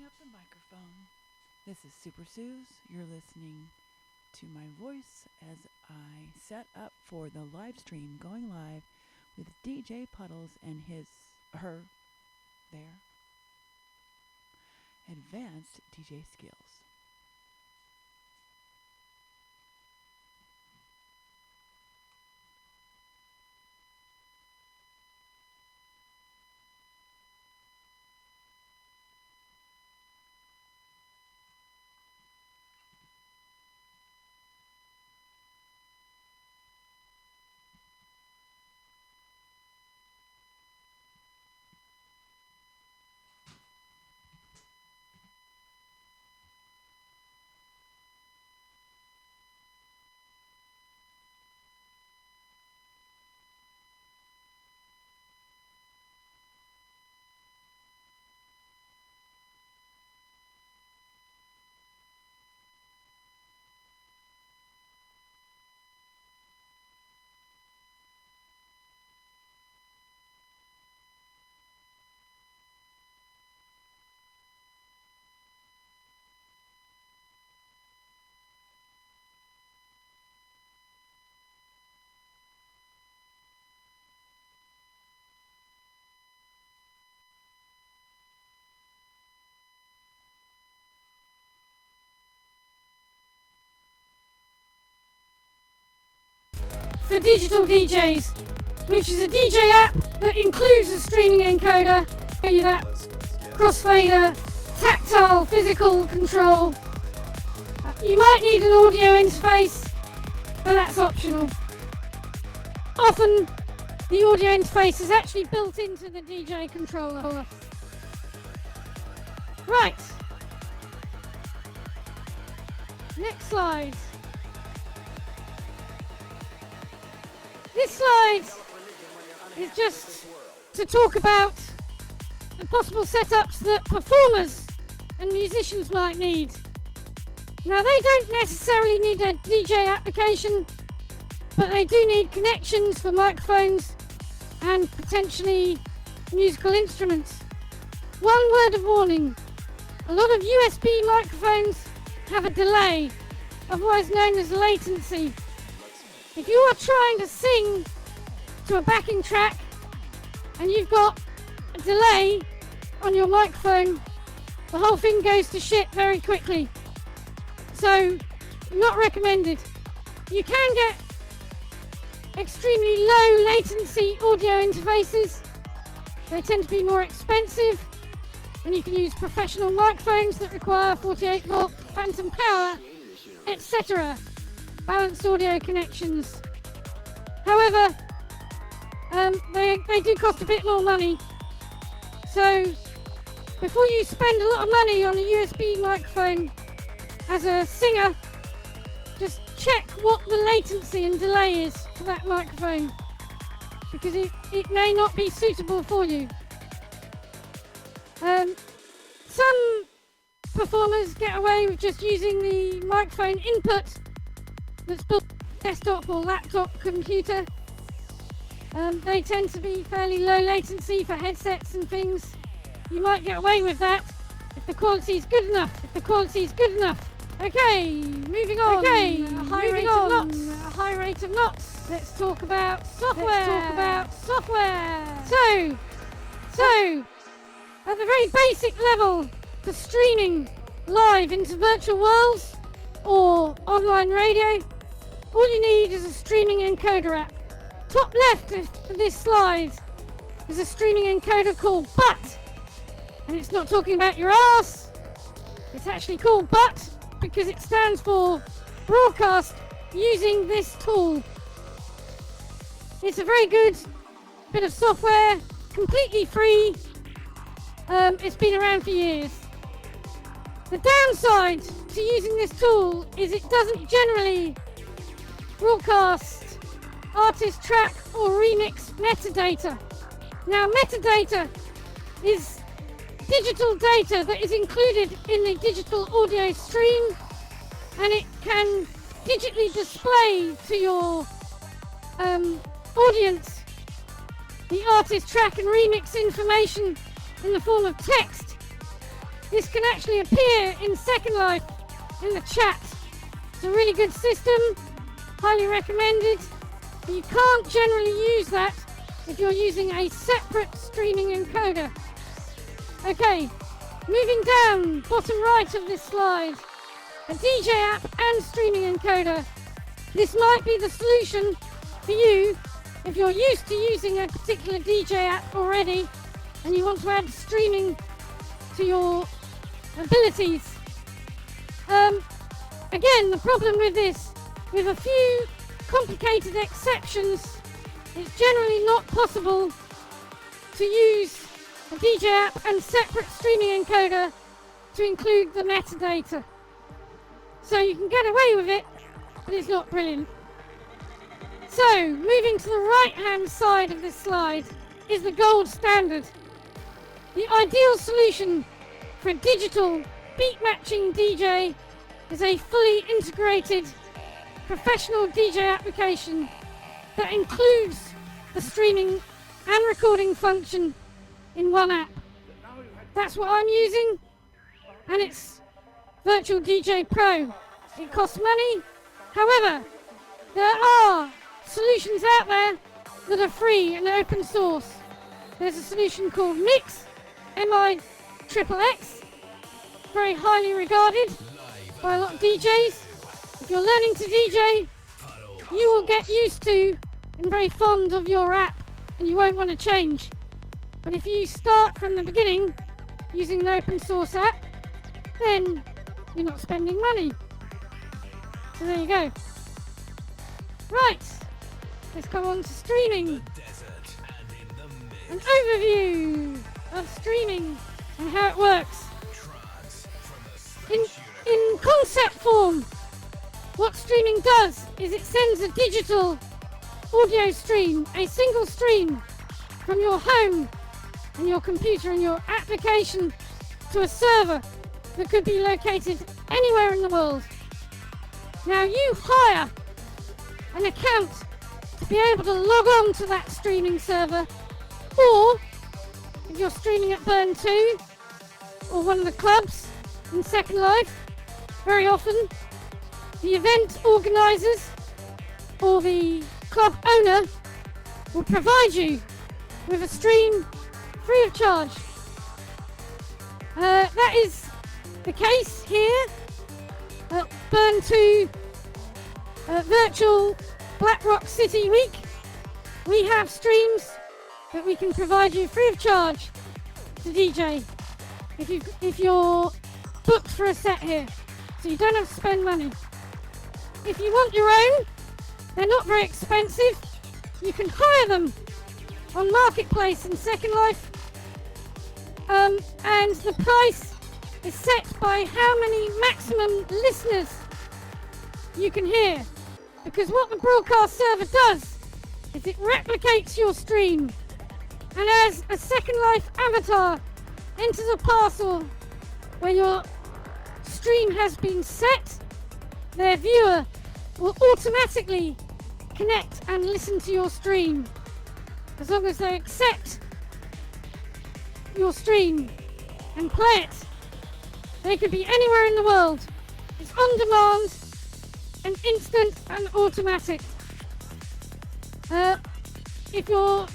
up the microphone. This is Super Suze. You're listening to my voice as I set up for the live stream going live with DJ Puddles and her advanced DJ skills. For digital DJs, which is a DJ app that includes a streaming encoder, that crossfader, tactile physical control. You might need an audio interface, but that's optional. Often the audio interface is actually built into the DJ controller. Right. Next slide. This slide is just to talk about the possible setups that performers and musicians might need. Now, they don't necessarily need a DJ application, but they do need connections for microphones and potentially musical instruments. One word of warning: a lot of USB microphones have a delay, otherwise known as latency. If you are trying to sing to a backing track and you've got a delay on your microphone, the whole thing goes to shit very quickly. So, not recommended. You can get extremely low latency audio interfaces. They tend to be more expensive, and you can use professional microphones that require 48 volt phantom power, etc. Balanced audio connections. However, they do cost a bit more money. So before you spend a lot of money on a USB microphone as a singer, just check what the latency and delay is for that microphone, because it may not be suitable for you. Some performers get away with just using the microphone input that's built on a desktop or laptop computer. They tend to be fairly low latency for headsets and things. You might get away with that if the quality is good enough. Okay, moving on. A high rate of knots. Let's talk about software. So at the very basic level, for streaming live into virtual worlds or online radio, all you need is a streaming encoder app. Top left of this slide is a streaming encoder called BUT. And it's not talking about your ass. It's actually called BUT because it stands for Broadcast Using This Tool. It's a very good bit of software, completely free. It's been around for years. The downside to using this tool is it doesn't generally broadcast artist track or remix metadata. Now, metadata is digital data that is included in the digital audio stream, and it can digitally display to your audience the artist track and remix information in the form of text. This can actually appear in Second Life in the chat. It's a really good system, highly recommended. But you can't generally use that if you're using a separate streaming encoder. Okay, moving down, bottom right of this slide, a DJ app and streaming encoder. This might be the solution for you if you're used to using a particular DJ app already and you want to add streaming to your abilities. Again, the problem with this, with a few complicated exceptions, it's generally not possible to use a DJ app and separate streaming encoder to include the metadata. So you can get away with it, but it's not brilliant. So, moving to the right-hand side of this slide is the gold standard. The ideal solution for a digital beat-matching DJ is a fully integrated professional DJ application that includes the streaming and recording function in one app. That's what I'm using, and it's Virtual DJ Pro. It costs money, however, there are solutions out there that are free and open source. There's a solution called Mix, MIXXX, very highly regarded by a lot of DJs. If you're learning to DJ, you will get used to and very fond of your app and you won't want to change. But if you start from the beginning using an open source app, then you're not spending money. So there you go. Right, let's come on to streaming. An overview of streaming and how it works. In concept form, what streaming does is it sends a digital audio stream, a single stream from your home and your computer and your application to a server that could be located anywhere in the world. Now you hire an account to be able to log on to that streaming server, or if you're streaming at BURN2 or one of the clubs in Second Life, very often the event organisers or the club owner will provide you with a stream free of charge. That is the case here at BURN2 Virtual Black Rock City Week. We have streams that we can provide you free of charge to DJ if you're booked for a set here, so you don't have to spend money. If you want your own, they're not very expensive. You can hire them on Marketplace in Second Life, and the price is set by how many maximum listeners you can hear, because what the broadcast server does is it replicates your stream, and as a Second Life avatar enters a parcel where your stream has been set, their viewer will automatically connect and listen to your stream as long as they accept your stream and play it. They could be anywhere in the world. It's on demand and instant and automatic. If you're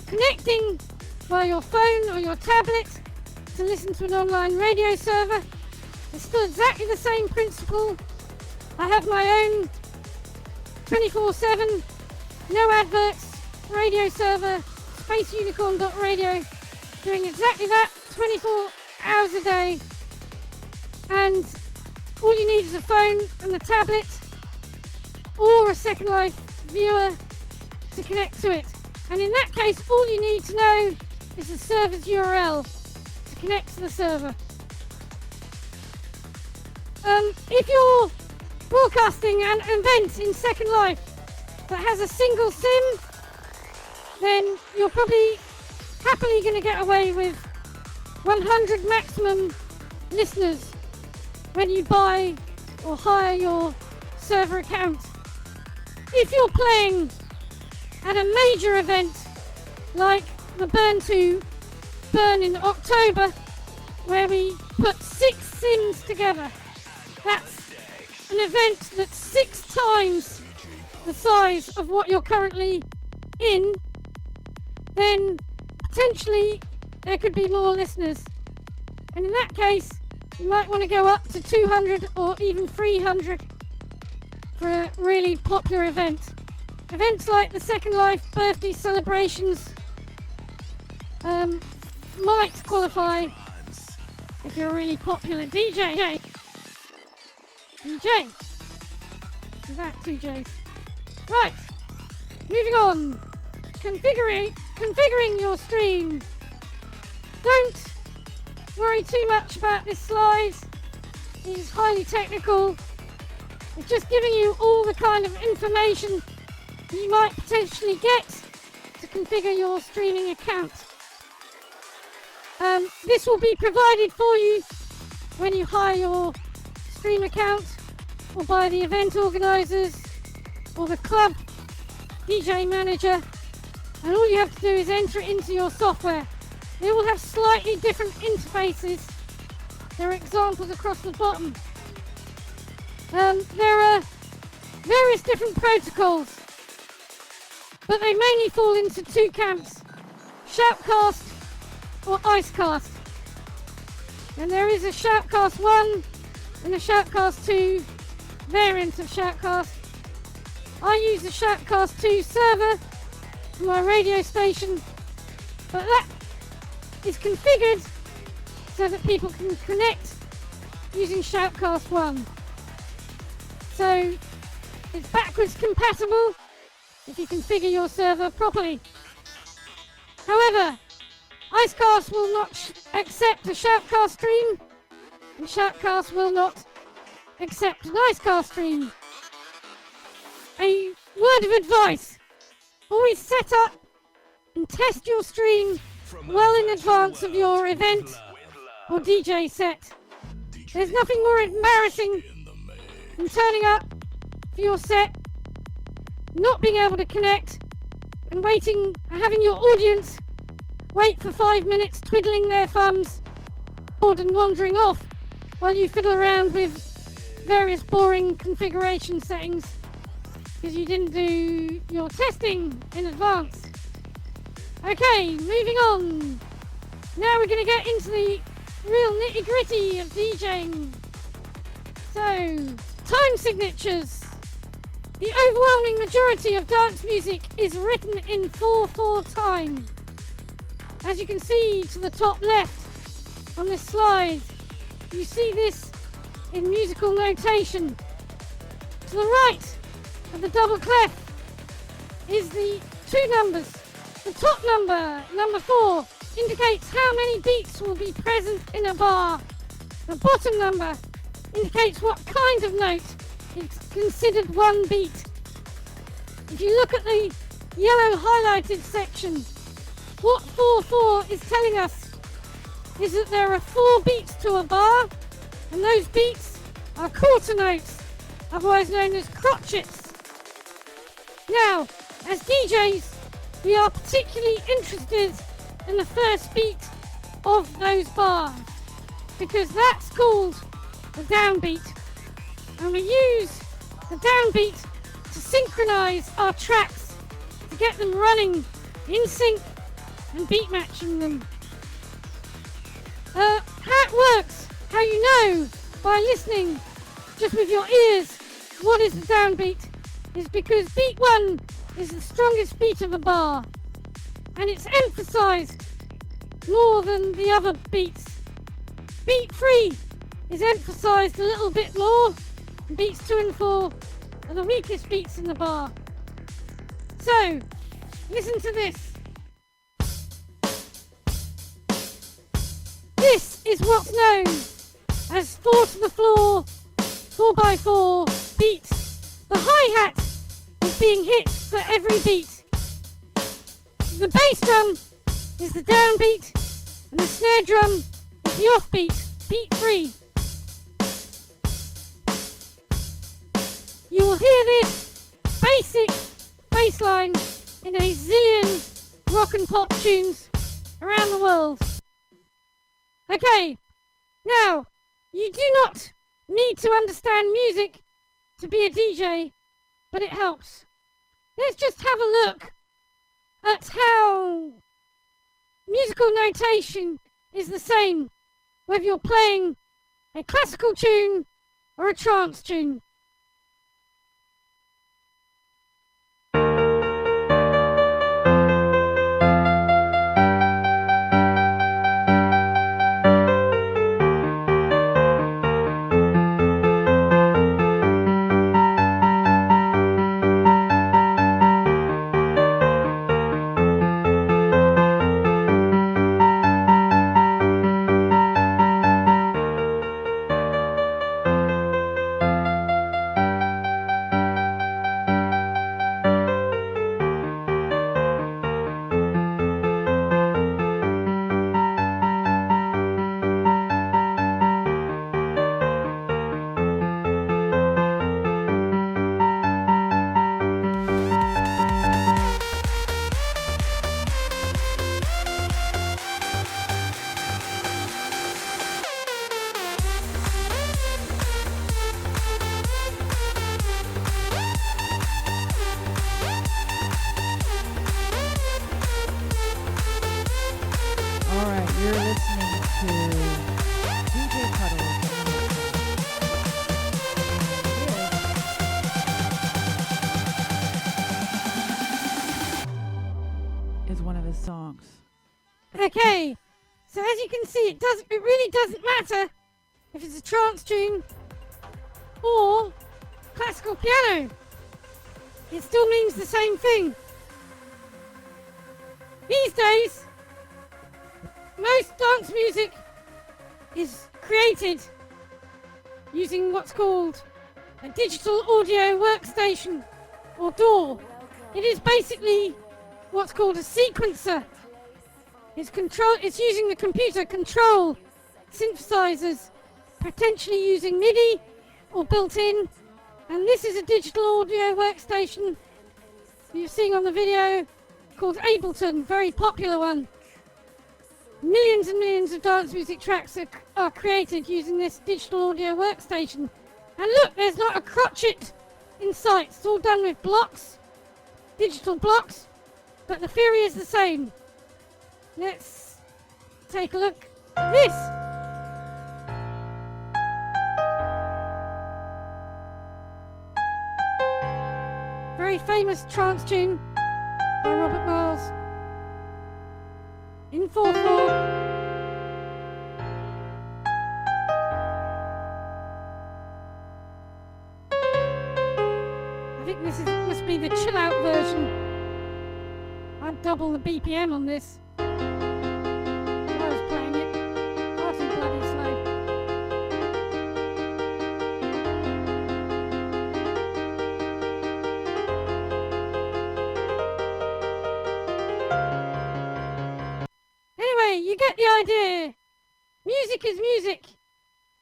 connecting via your phone or your tablet to listen to an online radio server, it's still exactly the same principle. I have my own 24/7, no adverts, radio server, spaceunicorn.radio, doing exactly that 24 hours a day. And all you need is a phone and a tablet or a Second Life viewer to connect to it. And in that case, all you need to know is the server's URL to connect to the server. If you're broadcasting an event in Second Life that has a single SIM, then you're probably happily going to get away with 100 maximum listeners when you buy or hire your server account. If you're playing at a major event like the BURN2 Burn in October, where we put 6 sims together. That's an event that's 6 times the size of what you're currently in. Then potentially there could be more listeners. And in that case, you might want to go up to 200 or even 300 for a really popular event. Events like the Second Life birthday celebrations might qualify if you're a really popular DJ. DJ. Is that 2 J's? Right. Moving on. Configuring your stream. Don't worry too much about this slide. It is highly technical. It's just giving you all the kind of information you might potentially get to configure your streaming account. This will be provided for you when you hire your stream account or by the event organisers or the club DJ manager, and all you have to do is enter it into your software. They will have slightly different interfaces. There are examples across the bottom. There are various different protocols, but they mainly fall into 2 camps: Shoutcast or Icecast. And there is a Shoutcast 1 and a Shoutcast 2 variant of Shoutcast. I use the Shoutcast 2 server for my radio station, but that is configured so that people can connect using Shoutcast 1. So it's backwards compatible if you configure your server properly. However, Icecast will not accept a Shoutcast stream, and Shoutcast will not accept an Icecast stream. A word of advice: always set up and test your stream well in advance of your event or DJ set. There's nothing more embarrassing than turning up for your set, not being able to connect, and having your audience wait for 5 minutes twiddling their thumbs and wandering off while you fiddle around with various boring configuration settings because you didn't do your testing in advance. Okay, moving on. Now we're going to get into the real nitty-gritty of DJing. So, time signatures. The overwhelming majority of dance music is written in 4/4 time. As you can see to the top left on this slide, you see this in musical notation. To the right of the double clef is the 2 numbers. The top number, number 4, indicates how many beats will be present in a bar. The bottom number indicates what kind of note is considered 1 beat. If you look at the yellow highlighted section, what 4/4 is telling us is that there are 4 beats to a bar, and those beats are quarter notes, otherwise known as crotchets. Now, as DJs, we are particularly interested in the first beat of those bars, because that's called the downbeat, and we use the downbeat to synchronize our tracks, to get them running in sync and beat matching them. How it works, how you know by listening just with your ears what is the downbeat, is because beat 1 is the strongest beat of a bar, and it's emphasized more than the other beats. Beat 3 is emphasized a little bit more, and beats 2 and 4 are the weakest beats in the bar. So, listen to this. This is what's known as 4 to the floor, 4x4 beats. The hi-hat is being hit for every beat. The bass drum is the downbeat, and the snare drum is the offbeat, beat 3. You will hear this basic bass line in a zillion rock and pop tunes around the world. Okay, Now, you do not need to understand music to be a DJ, but it helps. Let's just have a look at how musical notation is the same, whether you're playing a classical tune or a trance tune. Okay, so as you can see, it really doesn't matter if it's a trance tune or classical piano. It still means the same thing. These days, most dance music is created using what's called a digital audio workstation, or DAW. It is basically what's called a sequencer. It's using the computer control synthesizers, potentially using MIDI or built-in. And this is a digital audio workstation you're seeing on the video called Ableton, very popular one. Millions and millions of dance music tracks are created using this digital audio workstation. And look, there's not a crotchet in sight. It's all done with blocks, digital blocks, but the theory is the same. Let's take a look at this. Very famous trance tune by Robert Miles in 4/4. I think this must be the chill out version. I'd double the BPM on this. You get the idea. Music is music.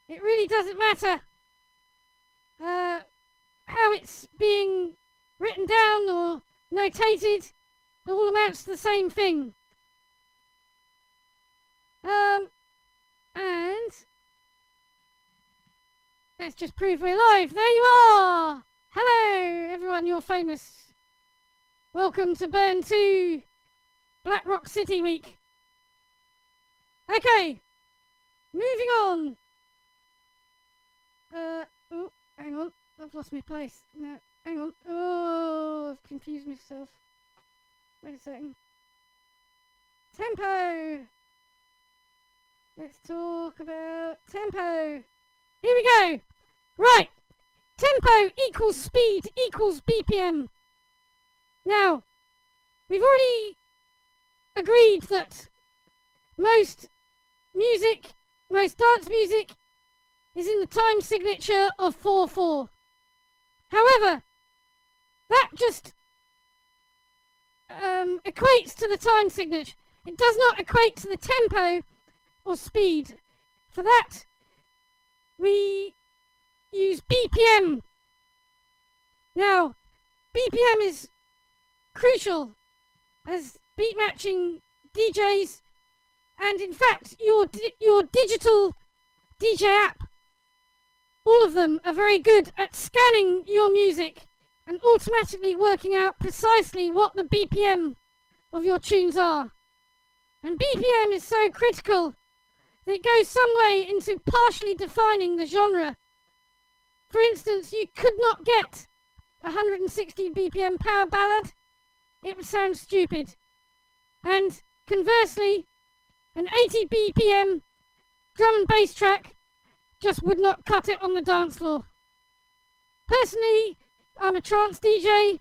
It really doesn't matter how it's being written down or notated. It all amounts to the same thing. And let's just prove we're live. There you are. Hello, everyone. You're famous. Welcome to BURN2 Black Rock City Week. Okay, moving on. Oh, hang on. I've lost my place. No, hang on. Oh, I've confused myself. Wait a second. Tempo. Let's talk about tempo. Here we go. Right. Tempo equals speed equals BPM. Now, we've already agreed that most dance music is in the time signature of 4/4. However, that just equates to the time signature. It does not equate to the tempo or speed. For that, we use BPM. Now, BPM is crucial as beat matching DJs. And in fact, your digital DJ app. All of them are very good at scanning your music and automatically working out precisely what the BPM of your tunes are. And BPM is so critical that it goes some way into partially defining the genre. For instance, you could not get a 160 BPM power ballad. It would sound stupid. And conversely, an 80 BPM drum and bass track just would not cut it on the dance floor. Personally, I'm a trance DJ.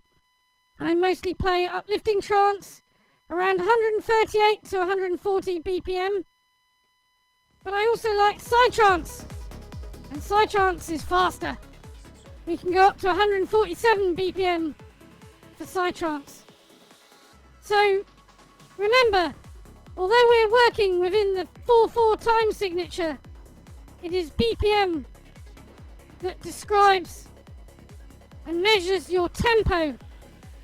I mostly play uplifting trance, around 138 to 140 BPM. But I also like psytrance, and psytrance is faster. We can go up to 147 BPM for psytrance. So, remember, although we're working within the 4/4 time signature, it is BPM that describes and measures your tempo,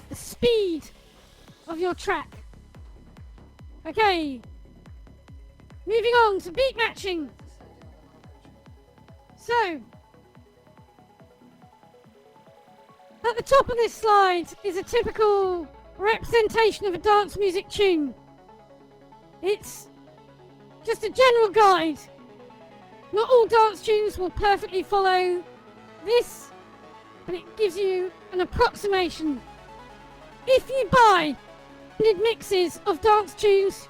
the speed of your track. Okay, moving on to beat matching. So, at the top of this slide is a typical representation of a dance music tune. It's just a general guide. Not all dance tunes will perfectly follow this, but it gives you an approximation. If you buy mixes of dance tunes,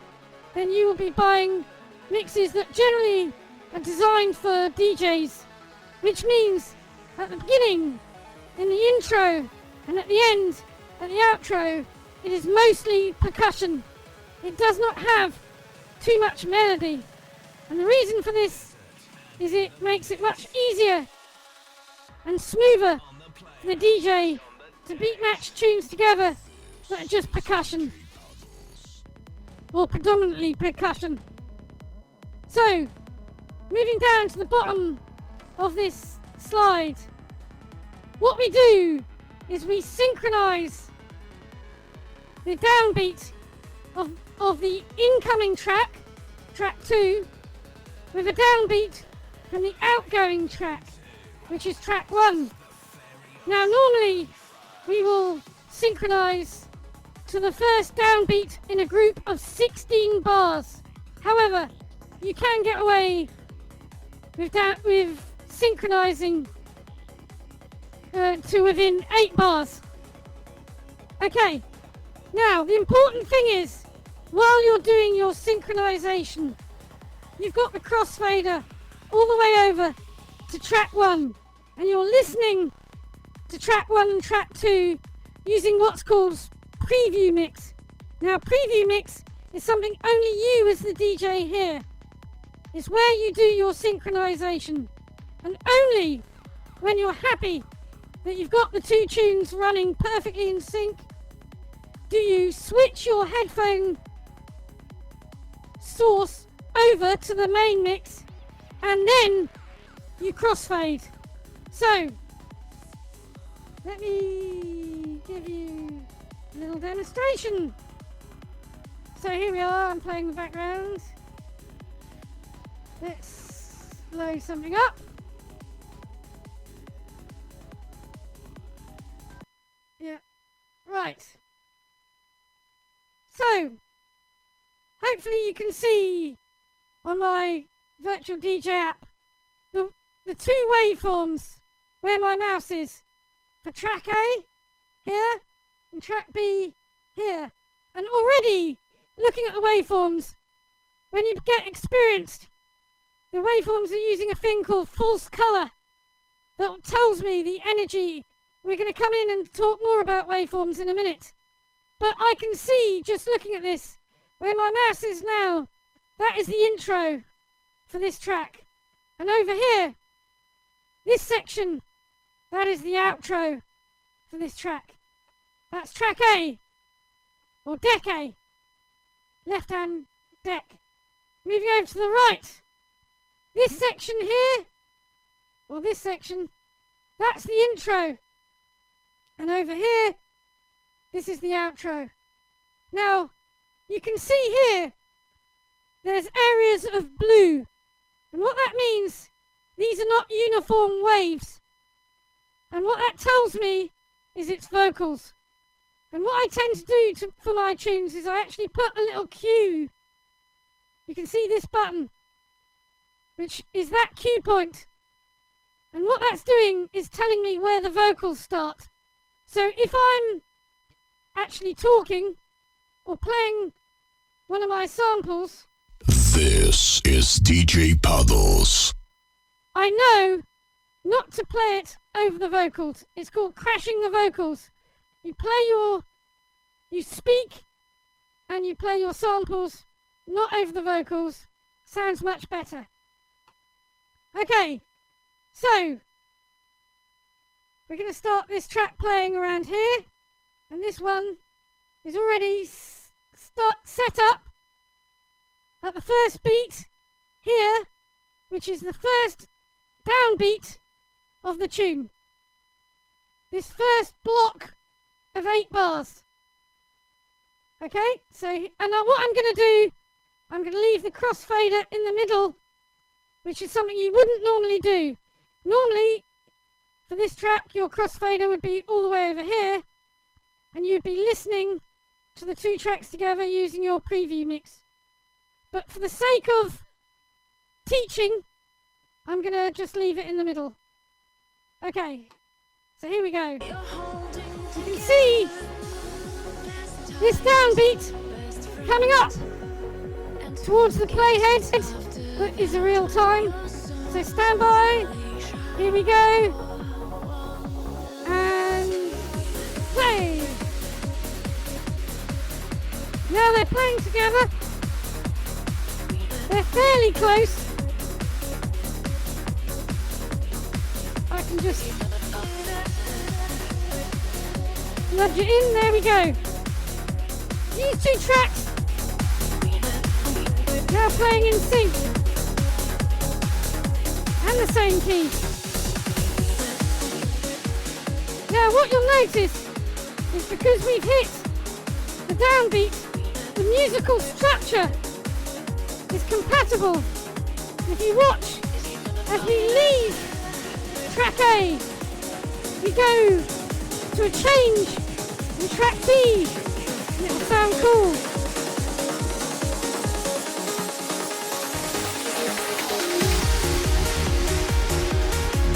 then you will be buying mixes that generally are designed for DJs, which means at the beginning, in the intro, and at the end, at the outro, it is mostly percussion. It does not have too much melody. And the reason for this is it makes it much easier and smoother for the DJ to beat match tunes together that are just percussion, or predominantly percussion. So, moving down to the bottom of this slide, what we do is we synchronize the downbeat of the incoming track 2, with a downbeat from the outgoing track, which is track 1. Now normally we will synchronize to the first downbeat in a group of 16 bars. However, you can get away with synchronizing to within 8 bars. Okay, now the important thing is, while you're doing your synchronization, you've got the crossfader all the way over to track 1, and you're listening to track 1 and track 2 using what's called preview mix. Now, preview mix is something only you as the DJ hear. It's where you do your synchronization, and only when you're happy that you've got the 2 tunes running perfectly in sync do you switch your headphone source over to the main mix, and then you crossfade. So, let me give you a little demonstration. So here we are, I'm playing the background. Let's load something up. Yeah, right. So, hopefully you can see on my virtual DJ app the 2 waveforms where my mouse is for track A here and track B here. And already looking at the waveforms, when you get experienced, the waveforms are using a thing called false color that tells me the energy. We're going to come in and talk more about waveforms in a minute. But I can see, just looking at this, where my mouse is now, that is the intro for this track. And over here, this section, that is the outro for this track. That's track A, or deck A, left-hand deck. Moving over to the right, this section here, or this section, that's the intro. And over here, this is the outro. Now, you can see here, there's areas of blue. And what that means these are not uniform waves. And what that tells me is it's vocals. And what I tend to do for my tunes is I actually put a little cue. You can see this button, which is that cue point. And what that's doing is telling me where the vocals start. So if I'm actually talking or playing one of my samples, this is DJ Puddles. I know not to play it over the vocals. It's called crashing the vocals. You speak and you play your samples, not over the vocals. Sounds much better. Okay, so we're going to start this track playing around here, and this one is already set up at the first beat here, which is the first downbeat of the tune. This first block of 8 bars. Okay, so, and now what I'm going to do, I'm going to leave the crossfader in the middle, which is something you wouldn't normally do. Normally, for this track, your crossfader would be all the way over here, and you'd be listening to the 2 tracks together using your preview mix. But for the sake of teaching, I'm going to just leave it in the middle. Okay, so here we go. You can see this downbeat coming up towards the playhead. That is a real time. So stand by. Here we go. And play. Now they're playing together. They're fairly close. I can just nudge it in. There we go. These 2 tracks now playing in sync and the same key. Now what you'll notice is because we've hit the downbeat, the musical structure is compatible. If you watch as we leave track A, we go to a change in track B, and it'll sound cool.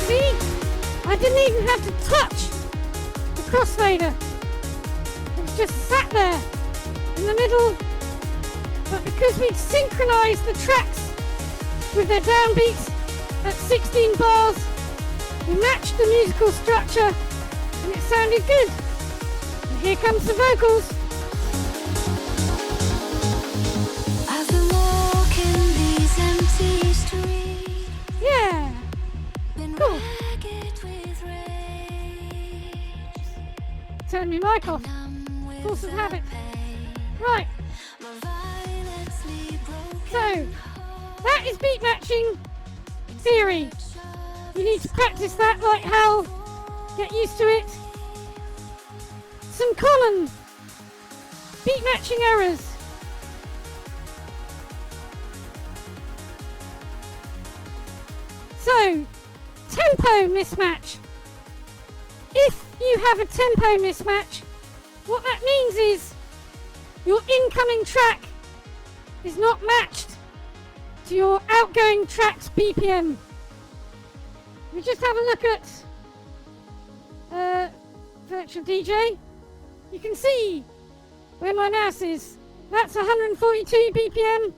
See? I didn't even have to touch the crossfader. It just sat there in the middle. But because we'd synchronized the tracks with their downbeats at 16 bars, we matched the musical structure and it sounded good. And here comes the vocals. I've been walking these empty streets. Yeah. Cool. Turn my mic off. Force of habit. Right. So, that is beat matching theory. You need to practice that like hell. Get used to it. Some common beat matching errors. So, tempo mismatch. If you have a tempo mismatch, what that means is your incoming track is not matched to your outgoing track's BPM. We just have a look at Virtual DJ. You can see where my mouse is. That's 142 BPM,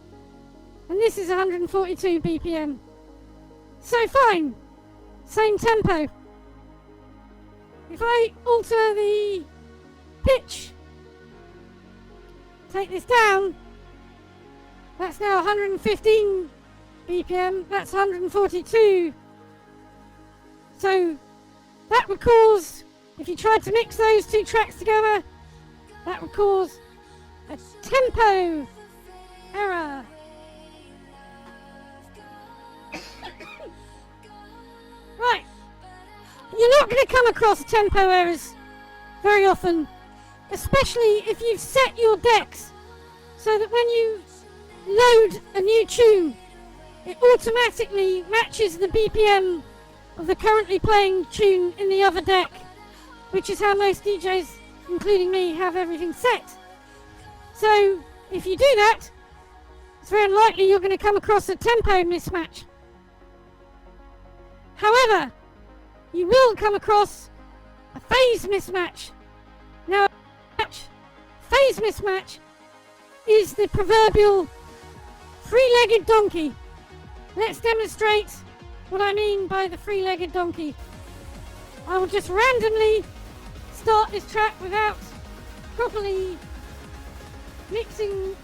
and this is 142 BPM. So fine, same tempo. If I alter the pitch, take this down, that's now 115 BPM, that's 142. So that would cause, if you tried to mix those 2 tracks together, that would cause a tempo error. Right, you're not going to come across tempo errors very often, especially if you've set your decks so that when you load a new tune it automatically matches the BPM of the currently playing tune in the other deck, which is how most DJs, including me, have everything set. So if you do that, it's very unlikely you're going to come across a tempo mismatch. However, you will come across a phase mismatch. Now, phase mismatch is the proverbial three-legged donkey. Let's demonstrate what I mean by the three-legged donkey. I will just randomly start this track without properly mixing,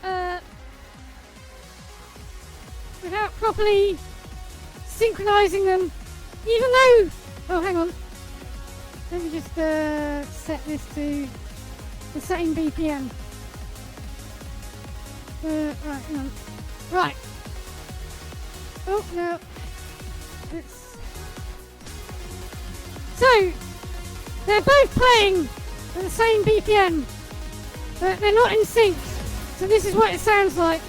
without properly synchronizing them, even though, oh hang on, let me just set this to the same BPM. Right, hang on. Right. Oh no. So, they're both playing at the same BPM, but they're not in sync. So this is what it sounds like.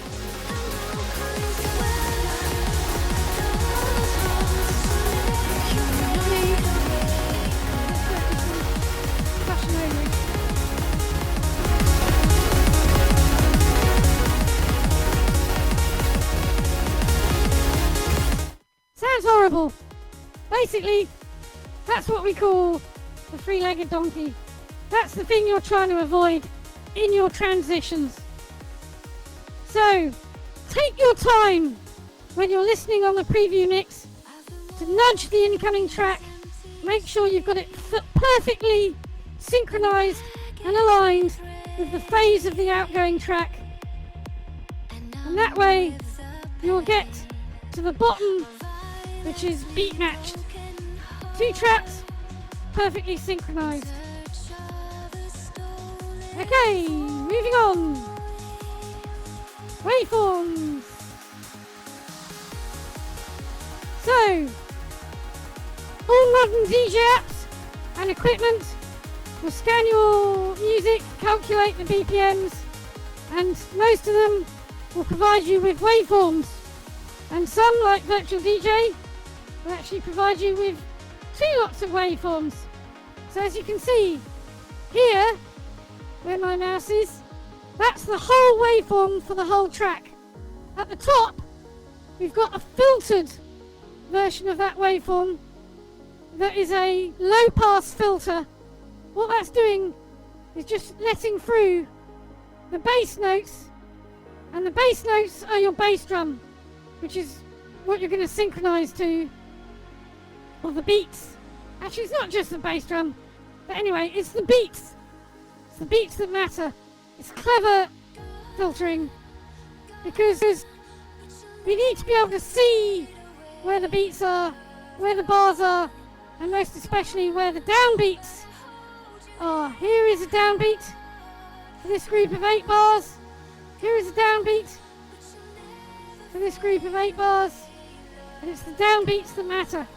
Sounds horrible. Basically, that's what we call the three-legged donkey. That's the thing you're trying to avoid in your transitions. So, take your time when you're listening on the preview mix to nudge the incoming track. Make sure you've got it perfectly synchronized and aligned with the phase of the outgoing track. And that way, you'll get to the bottom, which is beat matched. Two tracks, perfectly synchronized. Okay, moving on. Waveforms. So, all modern DJ apps and equipment will scan your music, calculate the BPMs, and most of them will provide you with waveforms. And some, like Virtual DJ, will actually provide you with two lots of waveforms. So as you can see here, where my mouse is, that's the whole waveform for the whole track. At the top, we've got a filtered version of that waveform that is a low pass filter. What that's doing is just letting through the bass notes, and the bass notes are your bass drum, which is what you're going to synchronize to, or the beats. Actually, it's not just the bass drum, but anyway, it's the beats. It's the beats that matter. It's clever filtering because we need to be able to see where the beats are, where the bars are, and most especially where the downbeats are. Here is a downbeat for this group of 8 bars. Here is a downbeat for this group of 8 bars, and it's the downbeats that matter.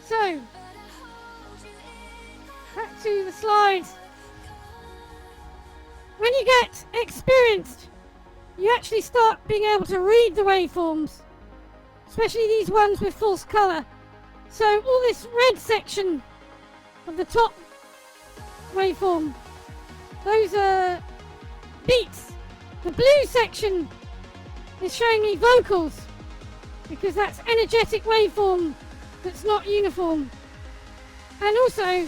So, back to the slides. When you get experienced, you actually start being able to read the waveforms, especially these ones with false colour. So all this red section of the top waveform, those are beats. The blue section is showing me vocals, because that's energetic waveform that's not uniform. And also,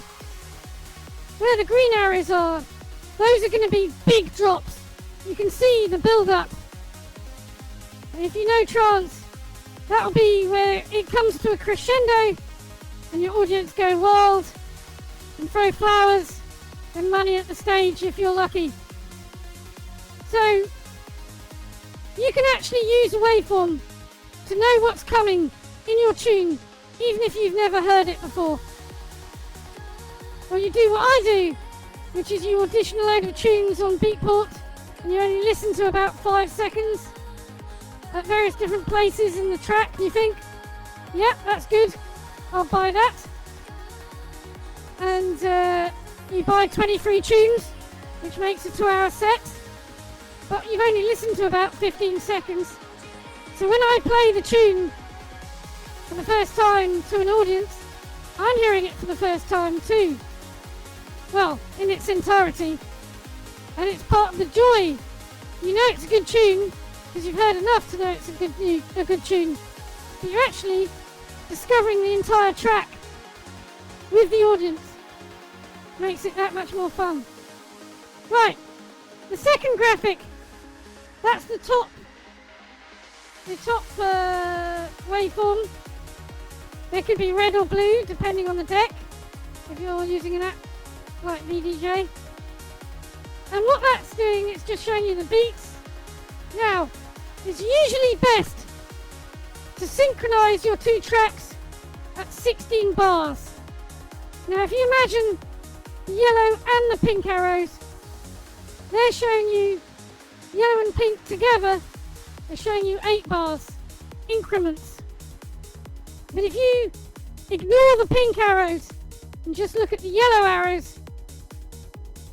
where the green arrows are, those are going to be big drops. You can see the build-up. And if you know trance, that'll be where it comes to a crescendo and your audience go wild and throw flowers and money at the stage if you're lucky. So, you can actually use a waveform to know what's coming in your tune, even if you've never heard it before. Or you do what I do, which is you audition a load of tunes on Beatport and you only listen to about 5 seconds at various different places in the track. You think, yep, that's good, I'll buy that. And you buy 23 tunes, which makes a 2-hour set, but you've only listened to about 15 seconds. So So when I play the tune for the first time to an audience, I'm hearing it for the first time too. Well, in its entirety. And it's part of the joy. You know it's a good tune because you've heard enough to know it's a good tune. But you're actually discovering the entire track with the audience. Makes it that much more fun. Right, the second graphic, that's the top waveform. They could be red or blue depending on the deck if you're using an app like VDJ. And what that's doing, it's just showing you the beats. Now, it's usually best to synchronize your two tracks at 16 bars. Now if you imagine the yellow and the pink arrows, they're showing you yellow and pink together, they're showing you 8 bars, increments. But if you ignore the pink arrows and just look at the yellow arrows,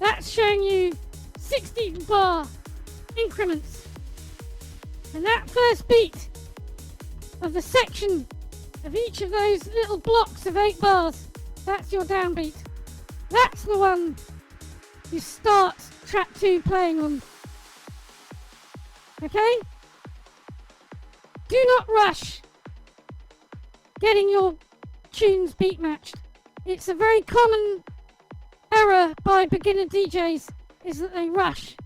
that's showing you 16 bar increments. And that first beat of the section of each of those little blocks of 8 bars, that's your downbeat. That's the one you start track 2 playing on. Okay? Do not rush getting your tunes beat matched. It's a very common error by beginner DJs is that they rush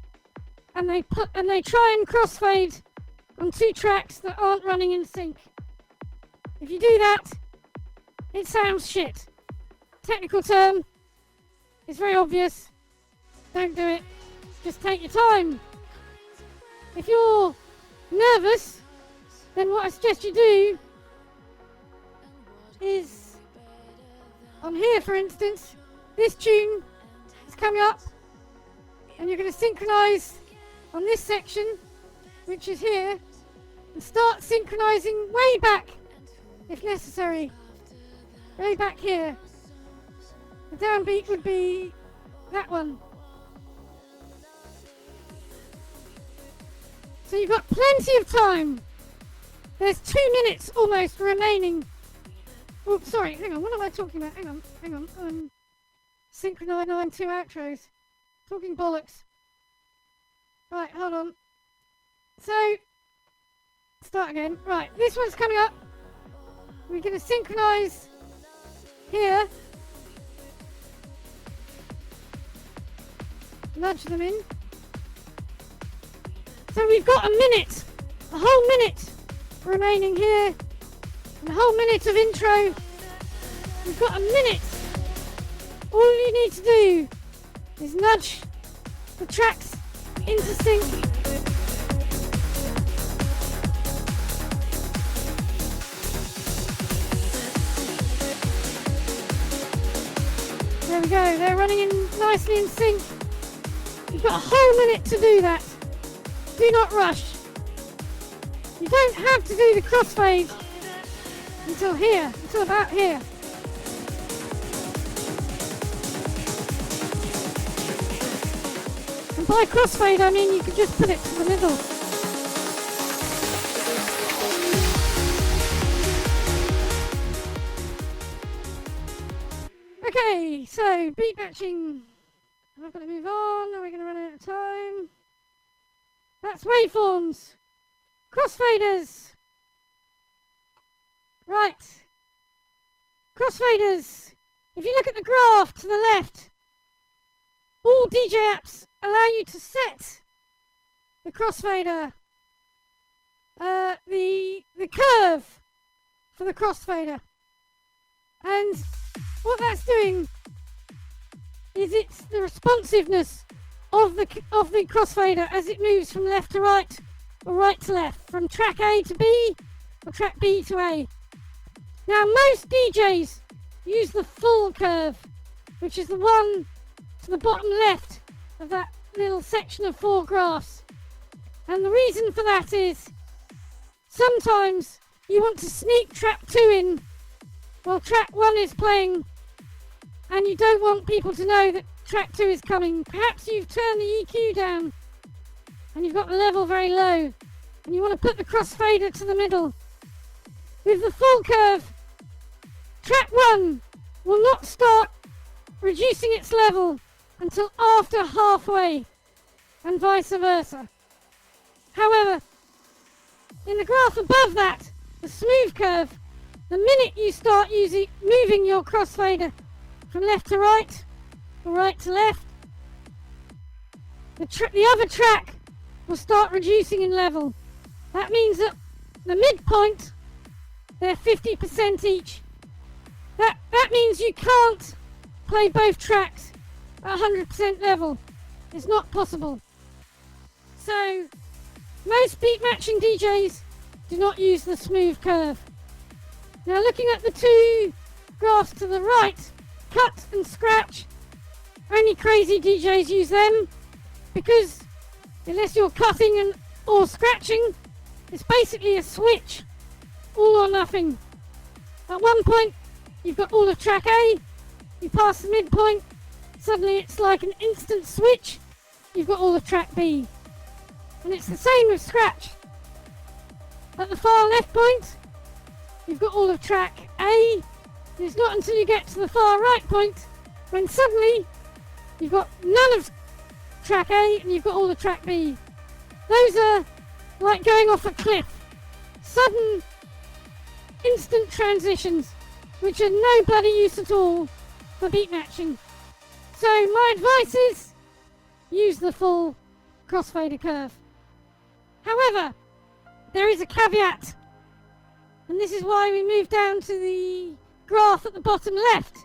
and they try and crossfade on 2 tracks that aren't running in sync. If you do that, it sounds shit. Technical term, it's very obvious. Don't do it. Just take your time. If you're nervous, then what I suggest you do is, on here for instance, this tune is coming up and you're going to synchronize on this section, which is here, and start synchronizing way back if necessary. Way back here. The downbeat would be that one. So you've got plenty of time. There's 2 minutes almost remaining. Oh, sorry, hang on, what am I talking about? Hang on. Synchronizing 2 outros. Talking bollocks. Right, hold on. So, start again. Right, this one's coming up. We're going to synchronize here. Nudge them in. So we've got a minute, a whole minute remaining here, and a whole minute of intro. We've got a minute. All you need to do is nudge the tracks into sync. There we go, they're running in nicely in sync. You've got a whole minute to do that. Do not rush. You don't have to do the crossfade until here, until about here. And by crossfade I mean you can just put it to the middle. Okay, so beat matching. Am I going to move on? Are we going to run out of time? That's waveforms. Crossfaders. Right. Crossfaders. If you look at the graph to the left, all DJ apps allow you to set the crossfader, the curve for the crossfader. And what that's doing is it's the responsiveness of the crossfader as it moves from left to right or right to left, from track A to B or track B to A. Now most DJs use the full curve, which is the one to the bottom left of that little section of 4 graphs. And the reason for that is sometimes you want to sneak track 2 in while track 1 is playing, and you don't want people to know that track 2 is coming. Perhaps you've turned the EQ down and you've got the level very low. and you want to put the crossfader to the middle. With the full curve, track 1 will not start reducing its level until after halfway, and vice versa. However, in the graph above that, the smooth curve, the minute you start moving your crossfader from left to right, or right to left, the other track will start reducing in level. That means that the midpoint, they're 50% each. That means you can't play both tracks at 100% level. It's not possible. So, most beat matching DJs do not use the smooth curve. Now looking at the two graphs to the right, cut and scratch, only crazy DJs use them, because unless you're cutting or scratching, it's basically a switch, all or nothing. At one point, you've got all of track A, you pass the midpoint, suddenly it's like an instant switch, you've got all of track B. And it's the same with scratch. At the far left point, you've got all of track A, and it's not until you get to the far right point when suddenly you've got none of track A and you've got all of track B. Those are like going off a cliff. Sudden, instant transitions, which are no bloody use at all for beat matching. So my advice is, use the full crossfader curve. However, there is a caveat, and this is why we move down to the graph at the bottom left.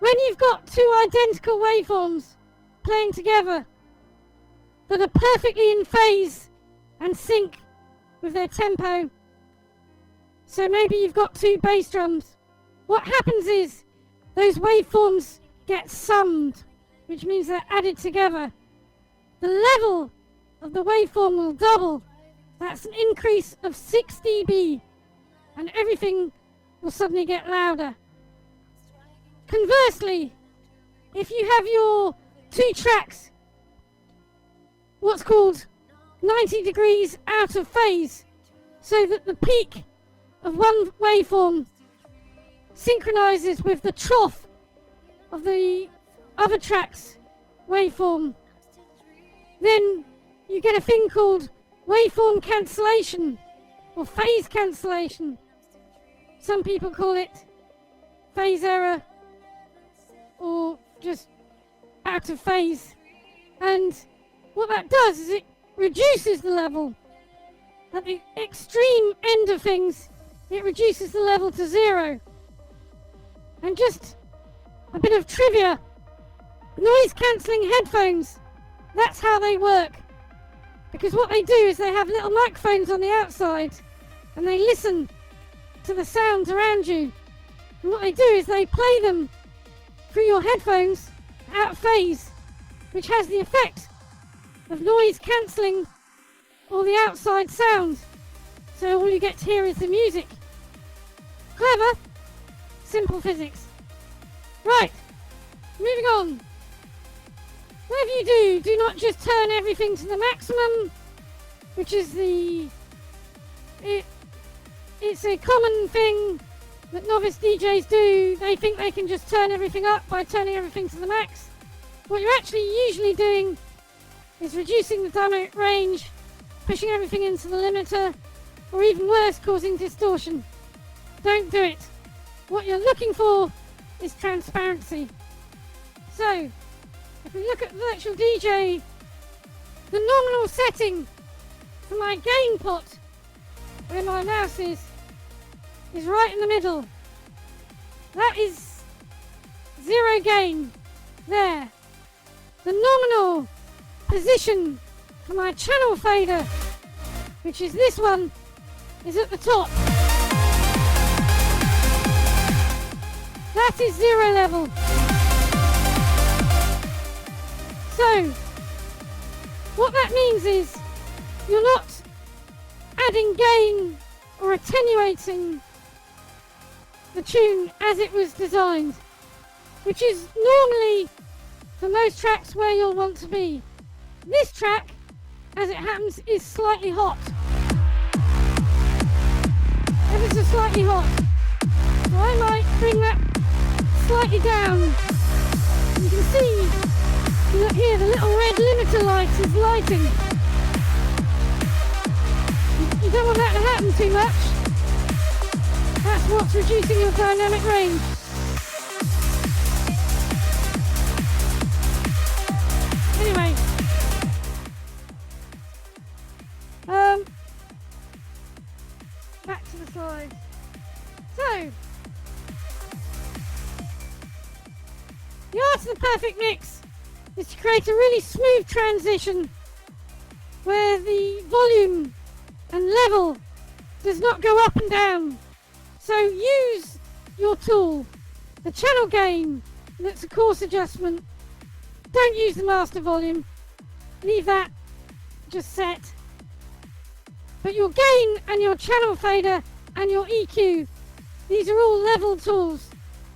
When you've got two identical waveforms playing together that are perfectly in phase and sync with their tempo, so maybe you've got two bass drums, what happens is those waveforms get summed, which means they're added together. The level of the waveform will double. That's an increase of 6 dB, and everything will suddenly get louder. Conversely, if you have your two tracks, what's called 90 degrees out of phase, so that the peak of one waveform synchronizes with the trough of the other track's waveform, then you get a thing called waveform cancellation or phase cancellation. Some people call it phase error or just out of phase. And what that does is it reduces the level. At the extreme end of things, it reduces the level to 0. And just a bit of trivia, noise cancelling headphones, that's how they work. Because what they do is they have little microphones on the outside and they listen to the sounds around you. And what they do is they play them through your headphones out of phase, which has the effect of noise cancelling all the outside sounds. So all you get to hear is the music. Clever, simple physics. Right, moving on. Whatever you do not just turn everything to the maximum, which is it's a common thing that novice DJs do. They think they can just turn everything up by turning everything to the max. What you're actually usually doing is reducing the dynamic range, pushing everything into the limiter, or even worse, causing distortion. Don't do it. What you're looking for is transparency. So, if we look at Virtual DJ, the nominal setting for my gain pot, where my mouse is right in the middle. That is 0 gain, there. The nominal position for my channel fader, which is this one, is at the top. That is 0 level. So, what that means is you're not adding gain or attenuating the tune as it was designed, which is normally for most tracks where you'll want to be. This track as it happens, is slightly hot. Ever so slightly hot. So I might bring that slightly down. You can see, look here, the little red limiter light is lighting. You don't want that to happen too much. That's what's reducing your dynamic range. Anyway, back to the slides. So, the art of the perfect mix is to create a really smooth transition where the volume and level does not go up and down. So use your tool, the channel gain, that's a coarse adjustment. Don't use the master volume, leave that just set. But your gain and your channel fader and your EQ, these are all level tools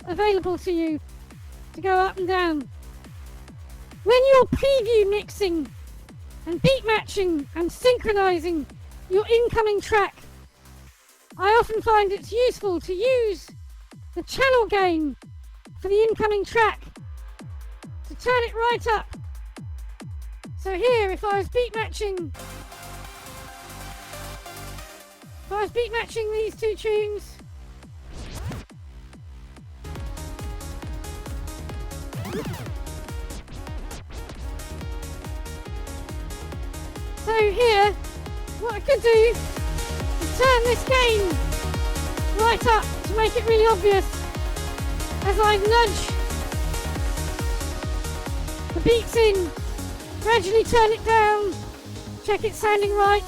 available to you to go up and down. When you're preview mixing and beat matching and synchronizing your incoming track, I often find it's useful to use the channel gain for the incoming track to turn it right up. So here, if I was beat matching these two tunes, so here, what I could do is turn this gain right up to make it really obvious as I nudge the beats in, gradually turn it down, check it's sounding right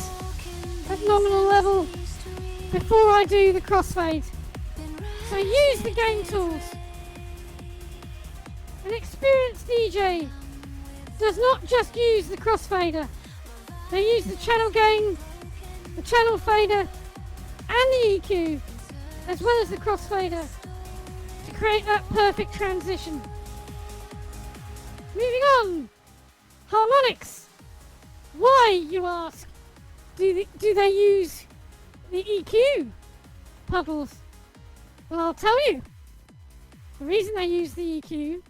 at nominal level before I do the crossfade. So use the gain tools. An experienced DJ does not just use the crossfader. They use the channel gain, the channel fader, and the EQ, as well as the crossfader, to create that perfect transition. Moving on, harmonics. Why, you ask, do they use the EQ, Puddles? Well, I'll tell you. The reason they use the EQ,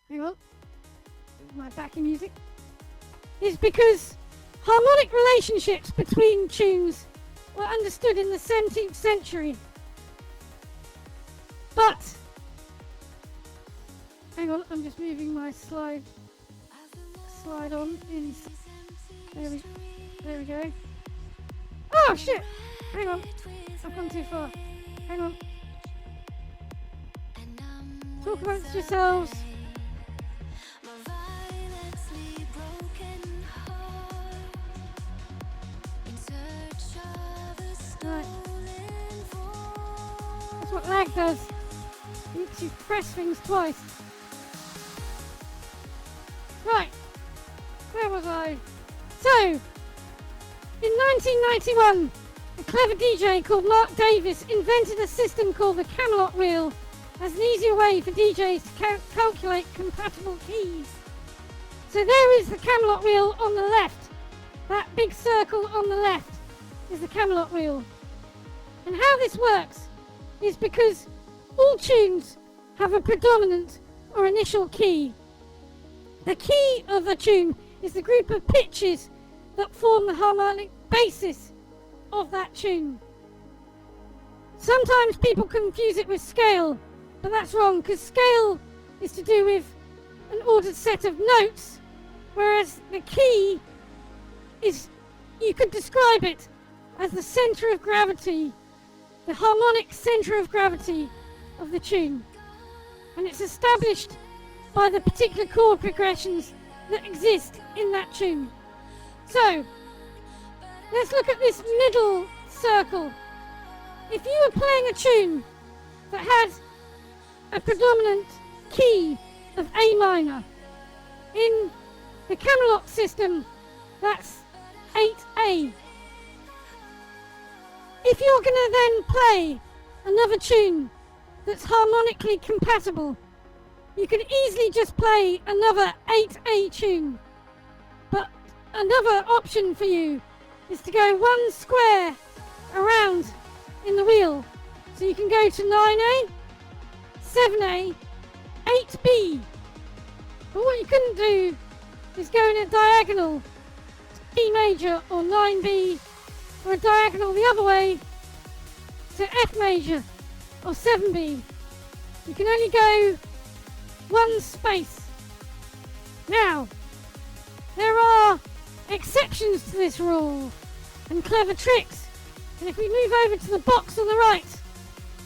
hang on, my backing music, is because harmonic relationships between tunes were understood in the 17th century. But, hang on, I'm just moving my slide on in. There we go. Oh shit! Hang on, I've gone too far. Hang on. Talk amongst yourselves. Right. That's what lag does. It makes you press things twice. Right. Where was I? So, in 1991, a clever DJ called Mark Davis invented a system called the Camelot Wheel as an easier way for DJs to calculate compatible keys. So there is the Camelot Wheel on the left. That big circle on the left is the Camelot Wheel. And how this works is because all tunes have a predominant or initial key. The key of a tune is the group of pitches that form the harmonic basis of that tune. Sometimes people confuse it with scale, but that's wrong, because scale is to do with an ordered set of notes, whereas the key is, you could describe it as the center of gravity, the harmonic center of gravity of the tune. And it's established by the particular chord progressions that exist in that tune. So, let's look at this middle circle. If you were playing a tune that had a predominant key of A minor, in the Camelot system, that's 8A. If you're going to then play another tune that's harmonically compatible, you can easily just play another 8A tune. But another option for you is to go one square around in the wheel. So you can go to 9A, 7A, 8B. But what you couldn't do is go in a diagonal to E major or 9B, or a diagonal the other way to F major or 7B. You can only go one space. Now, there are exceptions to this rule and clever tricks. And if we move over to the box on the right,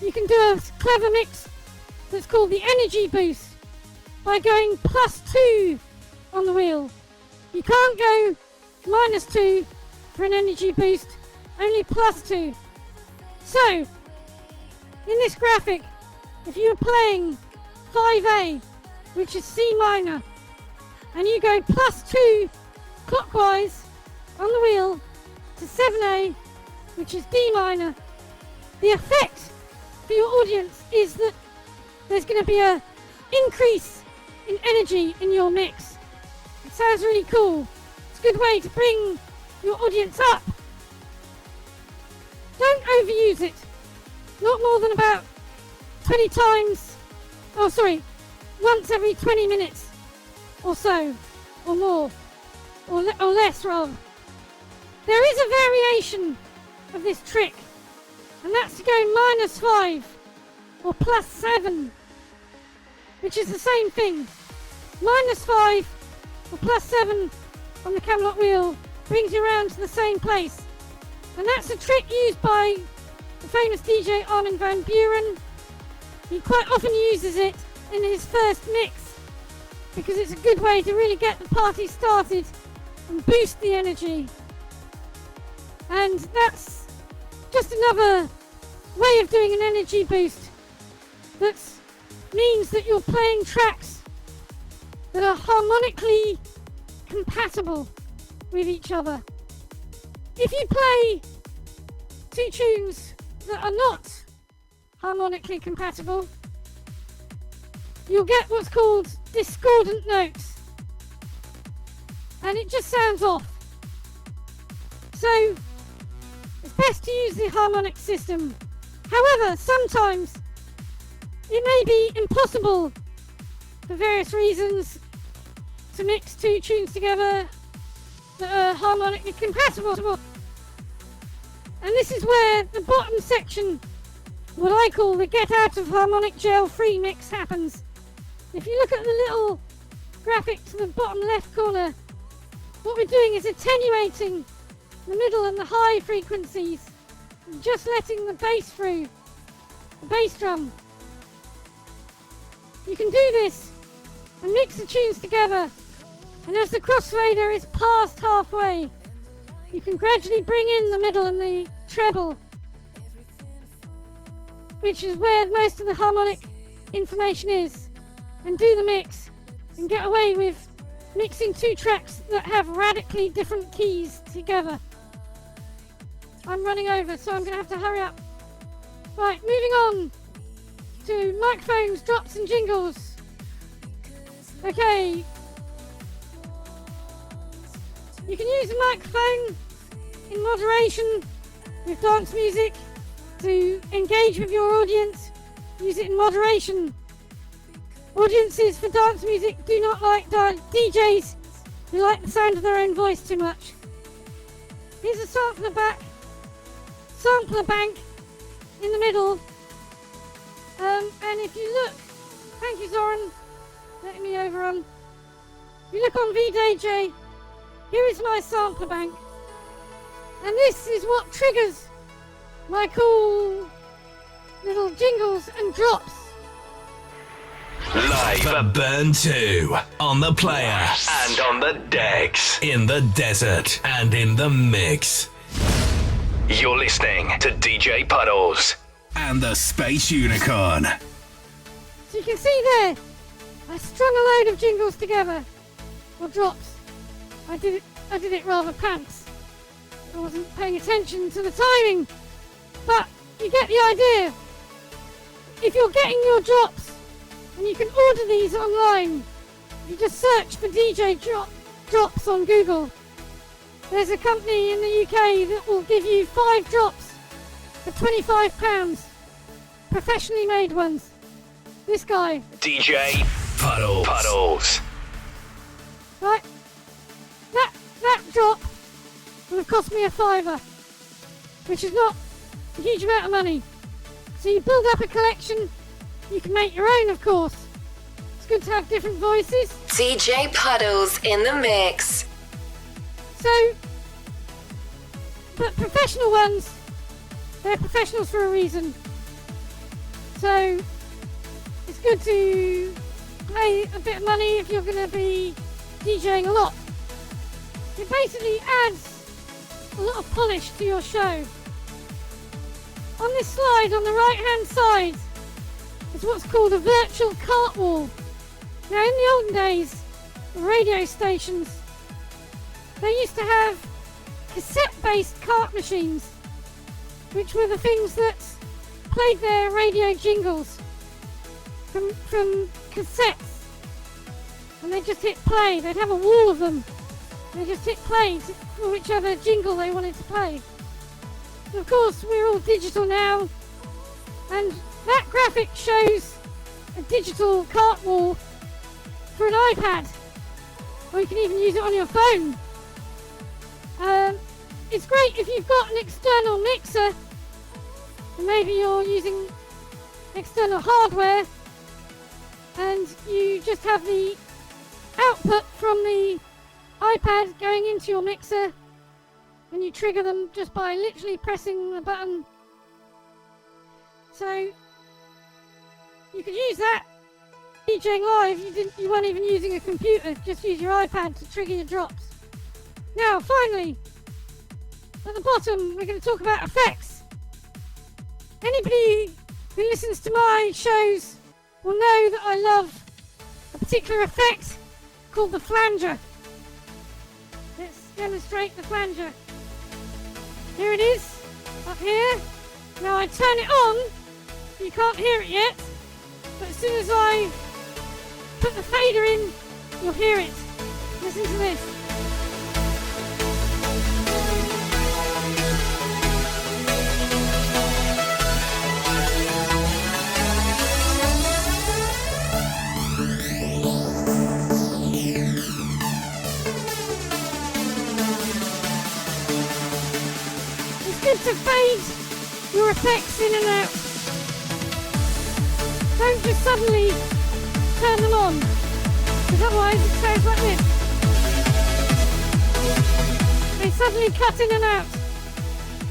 you can do a clever mix that's called the energy boost by going +2 on the wheel. You can't go -2 for an energy boost, only +2. So, in this graphic, if you're playing 5A, which is C minor, and you go +2 clockwise on the wheel to 7A, which is D minor, the effect for your audience is that there's going to be an increase in energy in your mix. It sounds really cool. It's a good way to bring your audience up. Don't overuse it. Not more than about 20 times, once every 20 minutes or so, or more, or less rather. There is a variation of this trick, and that's to go -5 or +7, which is the same thing. -5 or +7 on the Camelot wheel brings you around to the same place, and that's a trick used by the famous DJ Armin van Buuren. He quite often uses it in his first mix because it's a good way to really get the party started and boost the energy. And that's just another way of doing an energy boost that means that you're playing tracks that are harmonically compatible with each other. If you play two tunes that are not harmonically compatible, you'll get what's called discordant notes, and it just sounds off. So it's best to use the harmonic system. However, sometimes it may be impossible for various reasons to mix two tunes together that are harmonically compatible. And this is where the bottom section, what I call the get out of harmonic jail free mix, happens. If you look at the little graphic to the bottom left corner, what we're doing is attenuating the middle and the high frequencies and just letting the bass through, the bass drum. You can do this and mix the tunes together, and as the crossfader is past halfway, you can gradually bring in the middle and the treble, which is where most of the harmonic information is, and do the mix and get away with mixing two tracks that have radically different keys together. I'm running over, so I'm going to have to hurry up. Right, moving on to microphones, drops and jingles. Okay. You can use a microphone in moderation with dance music to engage with your audience. Use it in moderation. Audiences for dance music do not like DJs who like the sound of their own voice too much. Here's a sampler bank in the middle. And if you look, thank you Zoran, letting me overrun. If you look on VDJ, here is my sampler bank. And this is what triggers my cool little jingles and drops. Live at BURN2, on the player and on the decks, in the desert and in the mix. You're listening to DJ Puddles and the Space Unicorn. So you can see there, I strung a load of jingles together, or drops. I did it rather pants. I wasn't paying attention to the timing, but you get the idea. If you're getting your drops, and you can order these online, you just search for DJ drops on Google, There's a company in the UK that will give you 5 drops for £25. Professionally made ones. This guy. DJ Puddles. Right? That drop would have cost me a £5, which is not a huge amount of money. So you build up a collection, you can make your own, of course. It's good to have different voices. DJ Puddles in the mix. So, but professional ones, they're professionals for a reason. So, it's good to pay a bit of money if you're going to be DJing a lot. It basically adds a lot of polish to your show. On this slide on the right hand side is what's called a virtual cart wall. Now in the olden days, radio stations, they used to have cassette-based cart machines, which were the things that played their radio jingles from cassettes. And they just hit play. They'd have a wall of them. They just hit play for whichever jingle they wanted to play. And of course, we're all digital now, and that graphic shows a digital cart wall for an iPad, or you can even use it on your phone. It's great if you've got an external mixer, and maybe you're using external hardware, and you just have the output from the iPad going into your mixer, and you trigger them just by literally pressing the button. So you could use that DJing live. You weren't even using a computer, just use your iPad to trigger your drops. Now finally, at the bottom, we're going to talk about effects. Anybody who listens to my shows will know that I love a particular effect called the flanger. Let's demonstrate the flanger. Here it is, up here. Now I turn it on, you can't hear it yet, but as soon as I put the fader in, you'll hear it. Listen to this. Good to fade your effects in and out. Don't just suddenly turn them on, because otherwise it sounds like this. They suddenly cut in and out.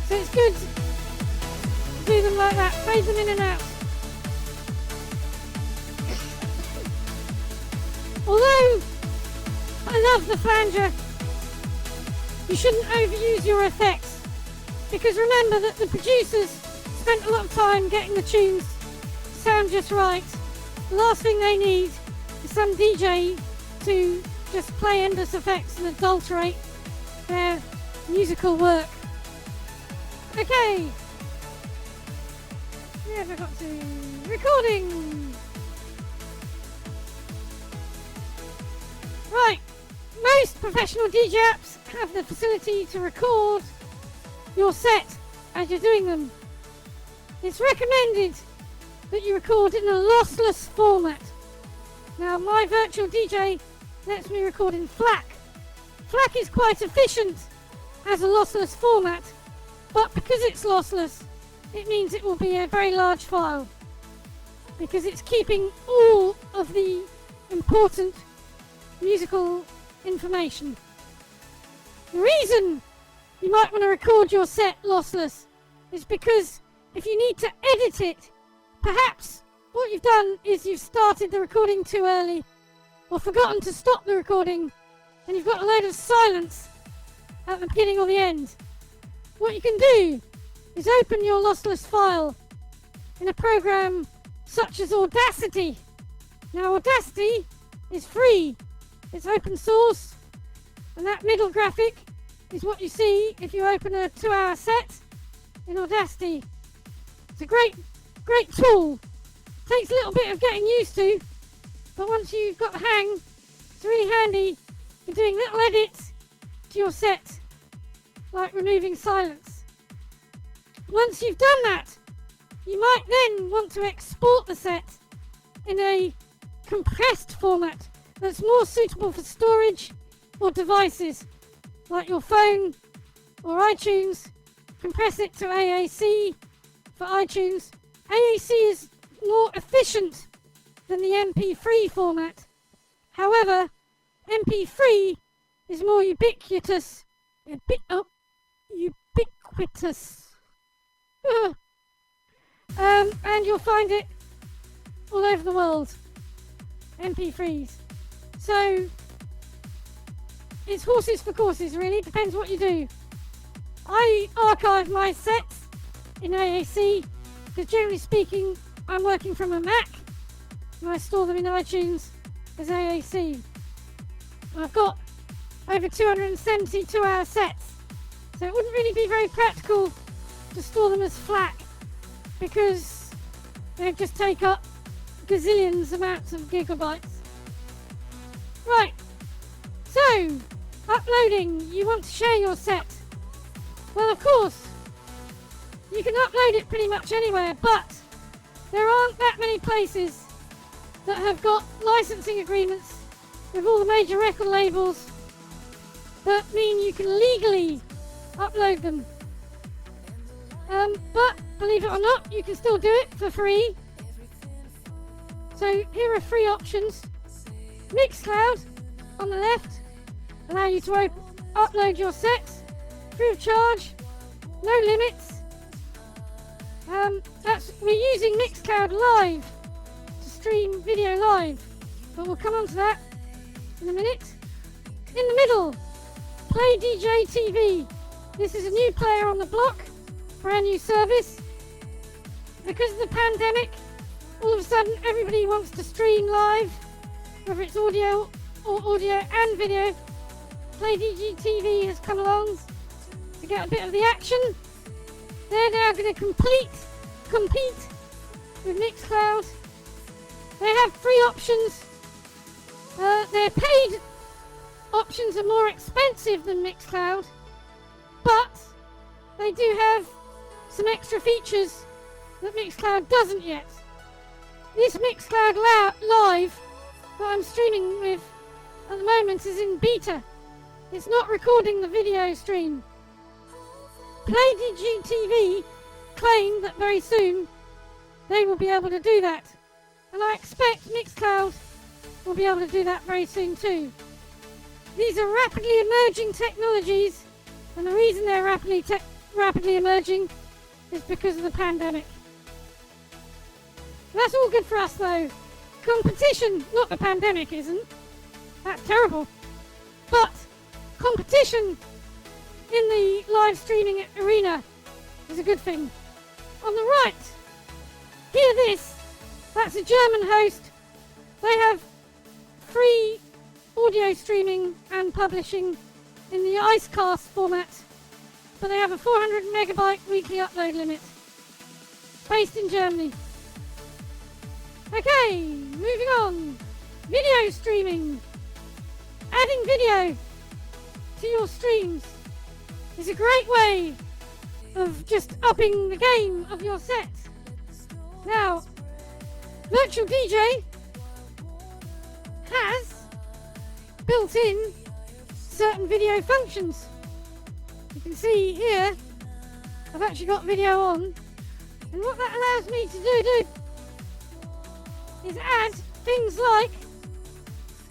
So it's good to do them like that, fade them in and out. Although I love the flanger, you shouldn't overuse your effects. Because remember that the producers spent a lot of time getting the tunes to sound just right. The last thing they need is some DJ to just play endless effects and adulterate their musical work. Okay. Yeah, I got to recording. Right. Most professional DJ apps have the facility to record your set as you're doing them. It's recommended that you record in a lossless format. Now my virtual DJ lets me record in FLAC. FLAC is quite efficient as a lossless format, but because it's lossless, it means it will be a very large file, because it's keeping all of the important musical information. The reason you might want to record your set lossless is because if you need to edit it, perhaps what you've done is you've started the recording too early or forgotten to stop the recording and you've got a load of silence at the beginning or the end. What you can do is open your lossless file in a program such as Audacity. Now Audacity is free, it's open source, and that middle graphic is what you see if you open a 2-hour set in Audacity. It's a great tool. Takes a little bit of getting used to, but once you've got the hang, it's really handy for doing little edits to your set like removing silence. Once you've done that, you might then want to export the set in a compressed format that's more suitable for storage or devices, like your phone or iTunes. Compress it to AAC for iTunes. AAC is more efficient than the MP3 format. However, MP3 is more ubiquitous. Ubiquitous. And you'll find it all over the world. MP3s. So, it's horses for courses, really. Depends what you do. I archive my sets in AAC because, generally speaking, I'm working from a Mac and I store them in iTunes as AAC. I've got over 270 2-hour sets, so it wouldn't really be very practical to store them as FLAC because they just take up gazillions amounts of gigabytes. Right, so uploading, you want to share your set. Well, of course, you can upload it pretty much anywhere, but there aren't that many places that have got licensing agreements with all the major record labels that mean you can legally upload them. But believe it or not, you can still do it for free. So here are free options. Mixcloud on the left allow you to upload your sets free of charge, no limits. We're using Mixcloud Live to stream video live, but we'll come on to that in a minute. In the middle, Play DJ TV. This is a new player on the block, brand new service. Because of the pandemic, all of a sudden everybody wants to stream live, whether it's audio or audio and video. Play DJ TV has come along to get a bit of the action. They're now going to compete with Mixcloud. They have free options. Their paid options are more expensive than Mixcloud, but they do have some extra features that Mixcloud doesn't yet. This Mixcloud Live that I'm streaming with at the moment is in beta. It's not recording the video stream. PlayDG TV claim that very soon they will be able to do that, and I expect Mixcloud will be able to do that very soon too. These are rapidly emerging technologies, and the reason they're rapidly emerging is because of the pandemic. That's all good for us though. Competition, not the pandemic isn't. That's terrible. But competition in the live streaming arena is a good thing. On the right, hear this. That's a German host. They have free audio streaming and publishing in the Icecast format, but they have a 400 megabyte weekly upload limit. Based in Germany. Okay, moving on. Video streaming. Adding video to your streams is a great way of just upping the game of your set. Now, Virtual DJ has built in certain video functions. You can see here, I've actually got video on, and what that allows me to do is add things like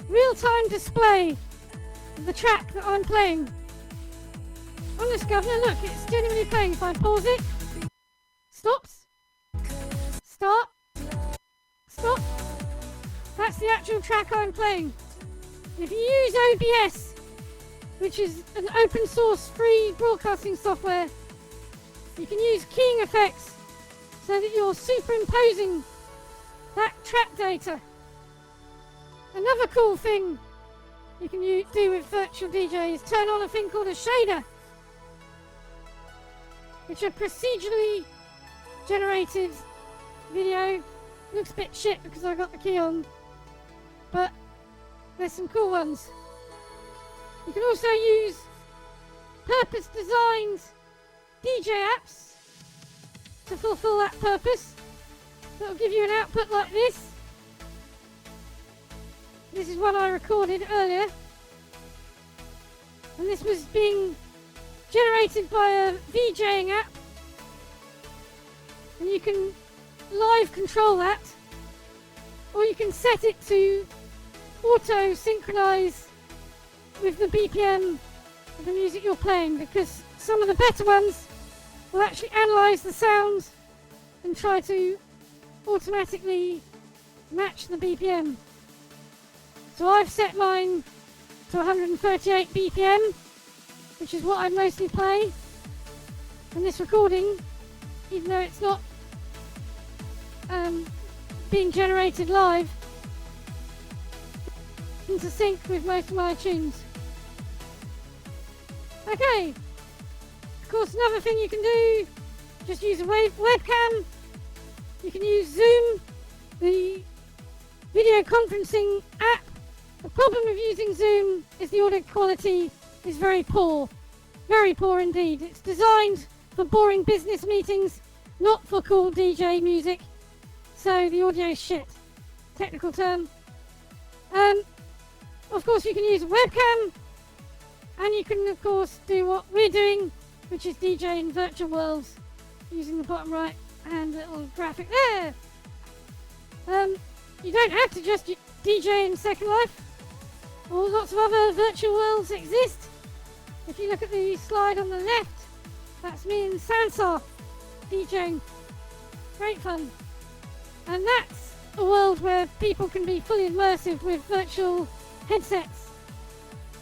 real-time display of the track that I'm playing. On this governor, look, it's genuinely playing. If I pause it, stops, start, stop. That's the actual track I'm playing. If you use OBS, which is an open source free broadcasting software, you can use keying effects so that you're superimposing that track data. Another cool thing you can do with Virtual DJ is turn on a thing called a shader, which are procedurally generated video. Looks a bit shit because I got the key on, but there's some cool ones. You can also use purpose-designed DJ apps to fulfill that purpose. That'll give you an output like this. This is one I recorded earlier. And this was being generated by a VJing app. And you can live control that. Or you can set it to auto-synchronize with the BPM of the music you're playing, because some of the better ones will actually analyze the sounds and try to automatically match the BPM. So I've set mine to 138 BPM, which is what I mostly play. And this recording, even though it's not being generated live, into sync with most of my tunes. Okay, of course another thing you can do, just use a webcam. You can use Zoom, the video conferencing app. The problem with using Zoom is the audio quality is very poor indeed. It's designed for boring business meetings, not for cool DJ music, so the audio is shit. Technical term. Of course you can use a webcam, and you can of course do what we're doing, which is DJ in virtual worlds, using the bottom right hand little graphic there. You don't have to just DJ in Second Life. All lots of other virtual worlds exist. If you look at the slide on the left, that's me and Sansar DJing. Great fun. And that's a world where people can be fully immersive with virtual headsets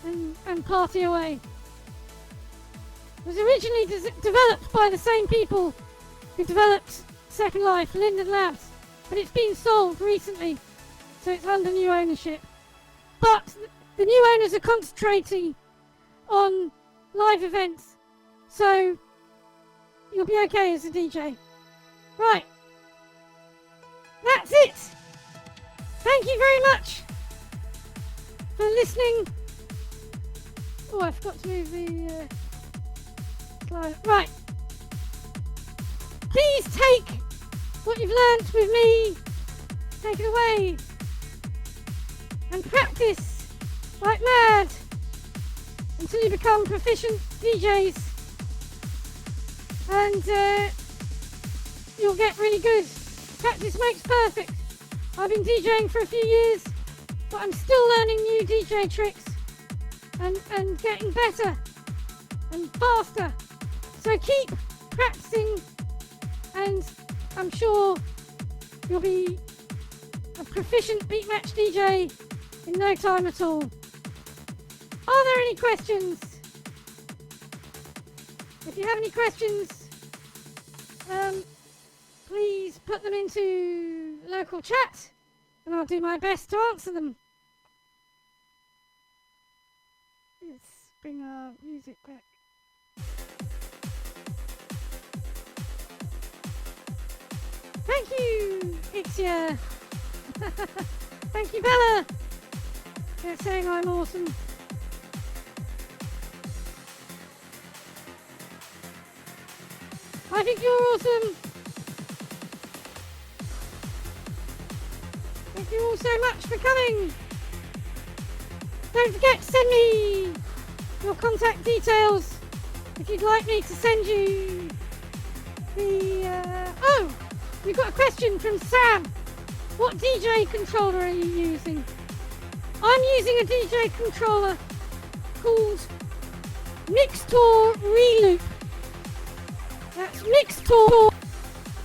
and party away. It was originally developed by the same people who developed Second Life, Linden Labs, but it's been sold recently, so it's under new ownership. But the new owners are concentrating on live events, so you'll be okay as a DJ. Right, that's it. Thank you very much for listening. Oh, I forgot to move the slide. Right. Please take what you've learnt with me, take it away, and practice like mad until you become proficient DJs, and you'll get really good. Practice makes perfect. I've been DJing for a few years, but I'm still learning new DJ tricks and getting better and faster. So keep practicing, and I'm sure you'll be a proficient beat match DJ in no time at all. Are there any questions? If you have any questions, please put them into local chat, and I'll do my best to answer them. Let's bring our music back. Thank you, Ixia. Thank you, Bella. They're saying I'm awesome. I think you're awesome. Thank you all so much for coming. Don't forget to send me your contact details if you'd like me to send you the... Oh! We've got a question from Sam. What DJ controller are you using? I'm using a DJ controller called Mixtor Reloop. That's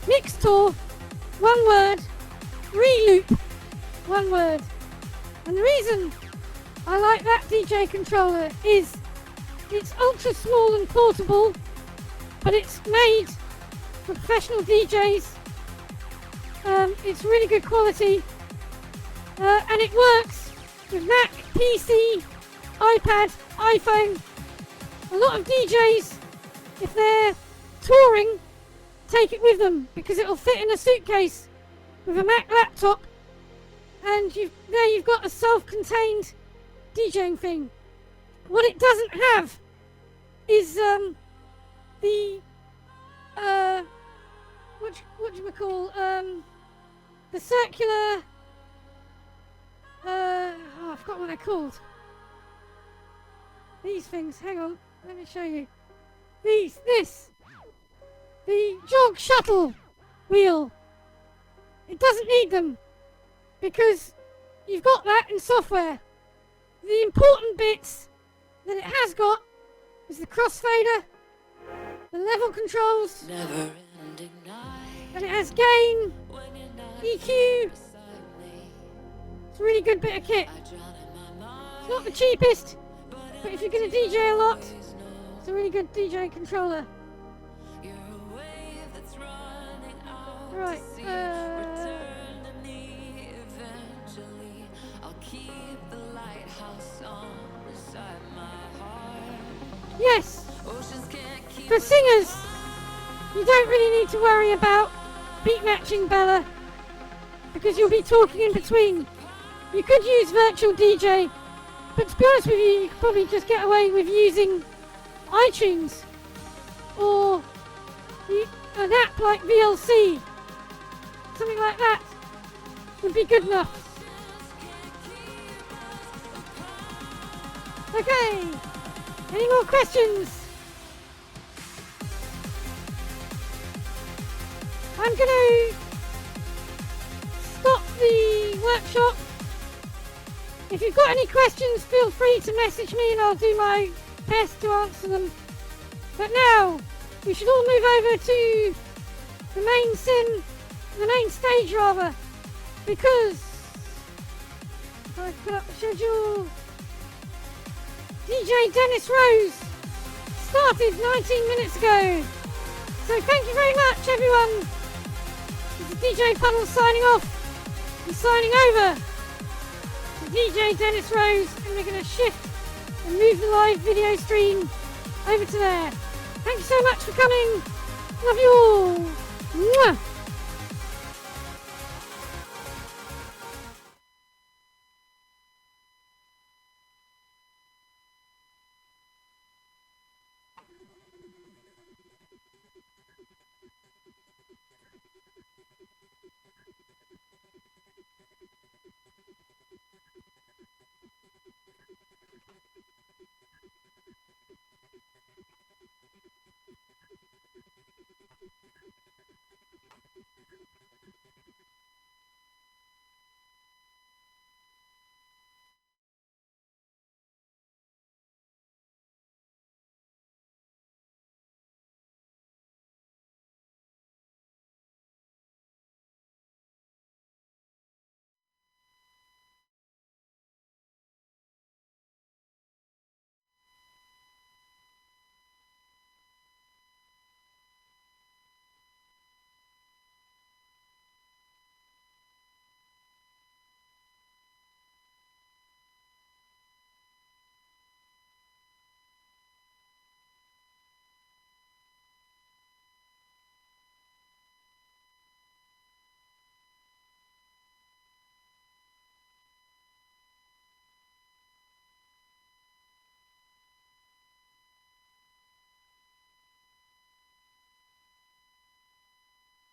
Mixtor, one word, Reloop, one word. And the reason I like that DJ controller is it's ultra small and portable, but it's made for professional DJs. It's really good quality, and it works with Mac, PC, iPad, iPhone. A lot of DJs, if they're touring, take it with them because it'll fit in a suitcase with a Mac laptop, and you've got a self-contained DJing thing. What it doesn't have is the what do we call the circular I forgot what they're called. These things, hang on, let me show you. The jog shuttle wheel. It doesn't need them because you've got that in software. The important bits that it has got is the crossfader, the level controls, and it has gain, EQ. It's a really good bit of kit. It's not the cheapest, but if you're going to DJ a lot, it's a really good DJ controller. Right, yes, for singers, you don't really need to worry about beat matching Bella because you'll be talking in between. You could use virtual DJ, but to be honest with you, you could probably just get away with using iTunes or an app like VRC. Something like that would be good enough. Okay, any more questions? I'm going to stop the workshop. If you've got any questions, feel free to message me and I'll do my best to answer them. But now, we should all move over to the main stage rather, because if I put up the schedule, DJ Dennis Rose started 19 minutes ago. So thank you very much everyone. This is DJ Puddles signing off and signing over to DJ Dennis Rose, and we're going to shift and move the live video stream over to there. Thank you so much for coming. Love you all. Mwah.